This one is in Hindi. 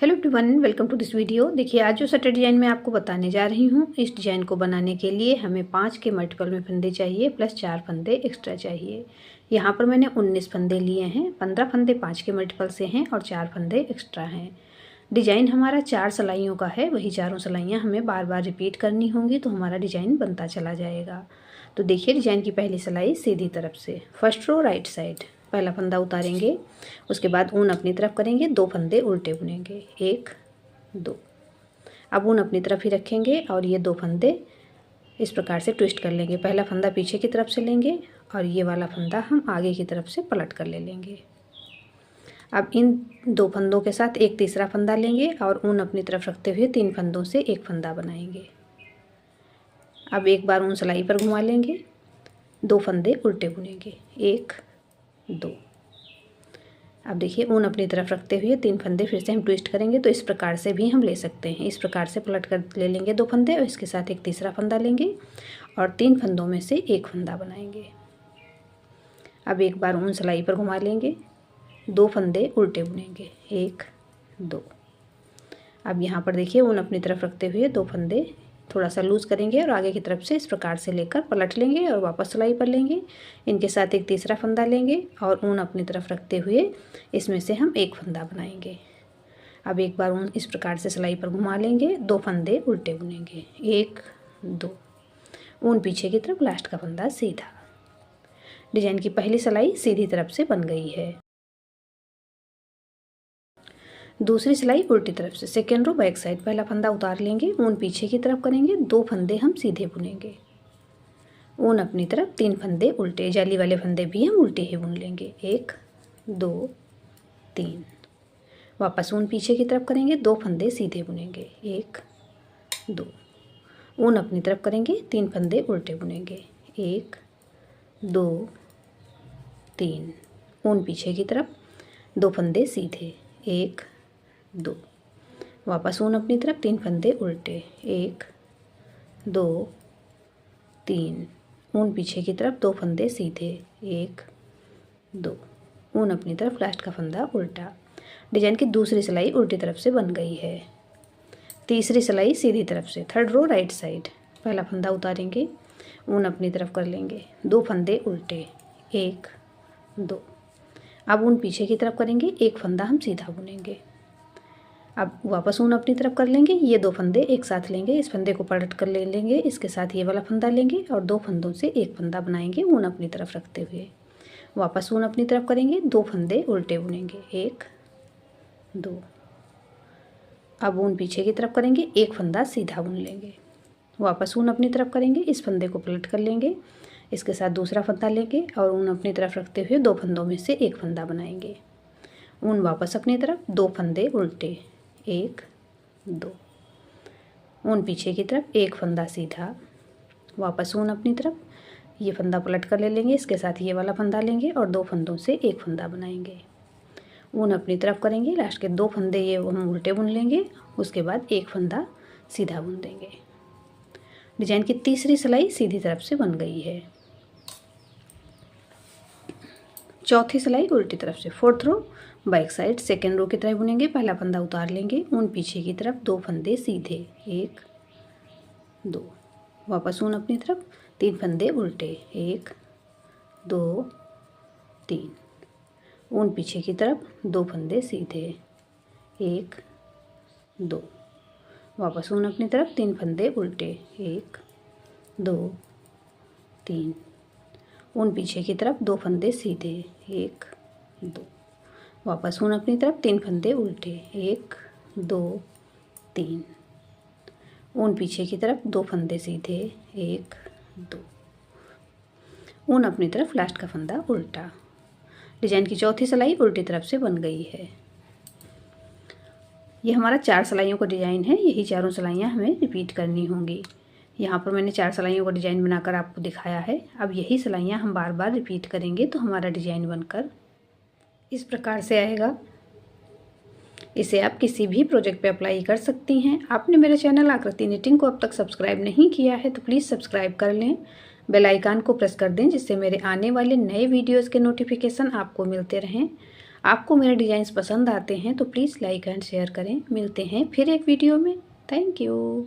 Hello everyone, welcome to this video. देखिए, आज जो स्वेटर डिज़ाइन मैं आपको बताने जा रही हूँ, इस डिज़ाइन को बनाने के लिए हमें 5 के मल्टीपल में फंदे चाहिए प्लस 4 फंदे एक्स्ट्रा चाहिए। यहाँ पर मैंने 19 फंदे लिए हैं। 15 फंदे 5 के मल्टीपल से हैं और 4 फंदे एक्स्ट्रा हैं। डिज़ाइन हमारा 4 सिलाइयों का है, वही चारों सिलाइयाँ हमें बार बार रिपीट करनी होंगी तो हमारा डिज़ाइन बनता चला जाएगा। तो देखिए, डिज़ाइन की पहली सिलाई सीधी तरफ से, फर्स्ट रो राइट साइड, पहला फंदा उतारेंगे। उसके बाद ऊन अपनी तरफ करेंगे, 2 फंदे उल्टे बुनेंगे, 1 2। अब ऊन अपनी तरफ ही रखेंगे और ये 2 फंदे इस प्रकार से ट्विस्ट कर लेंगे। पहला फंदा पीछे की तरफ से लेंगे और ये वाला फंदा हम आगे की तरफ से पलट कर ले लेंगे। अब इन 2 फंदों के साथ एक तीसरा फंदा लेंगे और ऊन अपनी तरफ रखते हुए 3 फंदों से एक फंदा बनाएंगे। अब एक बार ऊन सिलाई पर घुमा लेंगे, 2 फंदे उल्टे बुनेंगे, 1 2। अब देखिए, ऊन अपनी तरफ रखते हुए 3 फंदे फिर से हम ट्विस्ट करेंगे। तो इस प्रकार से भी हम ले सकते हैं। इस प्रकार से पलट कर ले लेंगे 2 फंदे और इसके साथ एक तीसरा फंदा लेंगे और 3 फंदों में से एक फंदा बनाएंगे। अब एक बार ऊन सिलाई पर घुमा लेंगे, 2 फंदे उल्टे बुनेंगे, 1 2। अब यहाँ पर देखिए, ऊन अपनी तरफ रखते हुए 2 फंदे थोड़ा सा लूज़ करेंगे और आगे की तरफ से इस प्रकार से लेकर पलट लेंगे और वापस सिलाई पर लेंगे। इनके साथ एक तीसरा फंदा लेंगे और ऊन अपनी तरफ रखते हुए इसमें से हम एक फंदा बनाएंगे। अब एक बार ऊन इस प्रकार से सिलाई पर घुमा लेंगे, 2 फंदे उल्टे बुनेंगे, 1 2। ऊन पीछे की तरफ, लास्ट का फंदा सीधा। डिजाइन की पहली सिलाई सीधी तरफ से बन गई है। दूसरी सिलाई उल्टी तरफ से, सेकेंड रो बैक साइड, पहला फंदा उतार लेंगे, ऊन पीछे की तरफ करेंगे, 2 फंदे हम सीधे बुनेंगे, ऊन अपनी तरफ, 3 फंदे उल्टे, जाली वाले फंदे भी हम उल्टे ही बुन लेंगे, 1 2 3। वापस ऊन पीछे की तरफ करेंगे, 2 फंदे सीधे बुनेंगे, 1 2। ऊन अपनी तरफ करेंगे, 3 फंदे उल्टे बुनेंगे, 1 2 3। ऊन पीछे की तरफ, 2 फंदे सीधे, 1 2। वापस ऊन अपनी तरफ, 3 फंदे उल्टे, 1 2 3। ऊन पीछे की तरफ, 2 फंदे सीधे, 1 2। ऊन अपनी तरफ, लास्ट का फंदा उल्टा। डिजाइन की दूसरी सिलाई उल्टी तरफ से बन गई है। तीसरी सिलाई सीधी तरफ से, थर्ड रो राइट साइड, पहला फंदा उतारेंगे, ऊन अपनी तरफ कर लेंगे, 2 फंदे उल्टे, 1 2। अब ऊन पीछे की तरफ करेंगे, एक फंदा हम सीधा बुनेंगे। अब वापस ऊन अपनी तरफ कर लेंगे, ये 2 फंदे एक साथ लेंगे, इस फंदे को पलट कर ले लेंगे, इसके साथ ये वाला फंदा लेंगे और 2 फंदों से एक फंदा बनाएंगे ऊन अपनी तरफ रखते हुए। वापस ऊन अपनी तरफ करेंगे, 2 फंदे उल्टे बुनेंगे, 1 2। अब ऊन पीछे की तरफ करेंगे, एक फंदा सीधा बुन लेंगे। वापस ऊन अपनी तरफ करेंगे, इस फंदे को पलट कर लेंगे, इसके साथ दूसरा फंदा लेंगे और ऊन अपनी तरफ रखते हुए 2 फंदों में से एक फंदा बनाएंगे। ऊन वापस अपनी तरफ, 2 फंदे उल्टे, 1 2। ऊन पीछे की तरफ, एक फंदा सीधा। वापस ऊन अपनी तरफ, ये फंदा पलट कर ले लेंगे, इसके साथ ये वाला फंदा लेंगे और 2 फंदों से एक फंदा बनाएंगे। ऊन अपनी तरफ करेंगे, लास्ट के 2 फंदे ये हम उल्टे बुन लेंगे, उसके बाद एक फंदा सीधा बुन देंगे। डिजाइन की तीसरी सिलाई सीधी तरफ से बन गई है। चौथी सिलाई उल्टी तरफ से, fourth row back side, second row की तरह बुनेंगे, पहला फंदा उतार लेंगे, ऊन पीछे की तरफ, 2 फंदे सीधे, 1 2। वापस ऊन अपनी तरफ, 3 फंदे उल्टे, 1 2 3। ऊन पीछे की तरफ, 2 फंदे सीधे, 1 2। वापस ऊन अपनी तरफ, 3 फंदे उल्टे, 1 2 3। ऊन पीछे की तरफ, 2 फंदे सीधे, 1 2। वापस ऊन अपनी तरफ, 3 फंदे उल्टे, 1 2 3। ऊन पीछे की तरफ, 2 फंदे सीधे, 1 2। ऊन अपनी तरफ, लास्ट का फंदा उल्टा। डिजाइन की चौथी सिलाई उल्टी तरफ से बन गई है। ये हमारा 4 सिलाइयों का डिज़ाइन है। यही चारों सिलाइयाँ हमें रिपीट करनी होंगी। यहाँ पर मैंने 4 सिलाइयों का डिज़ाइन बनाकर आपको दिखाया है। अब यही सिलाइयाँ हम बार बार रिपीट करेंगे तो हमारा डिज़ाइन बनकर इस प्रकार से आएगा। इसे आप किसी भी प्रोजेक्ट पे अप्लाई कर सकती हैं। आपने मेरे चैनल आकृति निटिंग को अब तक सब्सक्राइब नहीं किया है तो प्लीज़ सब्सक्राइब कर लें, बेल आइकन को प्रेस कर दें जिससे मेरे आने वाले नए वीडियोज़ के नोटिफिकेशन आपको मिलते रहें। आपको मेरे डिज़ाइंस पसंद आते हैं तो प्लीज़ लाइक एंड शेयर करें। मिलते हैं फिर एक वीडियो में। Thank you.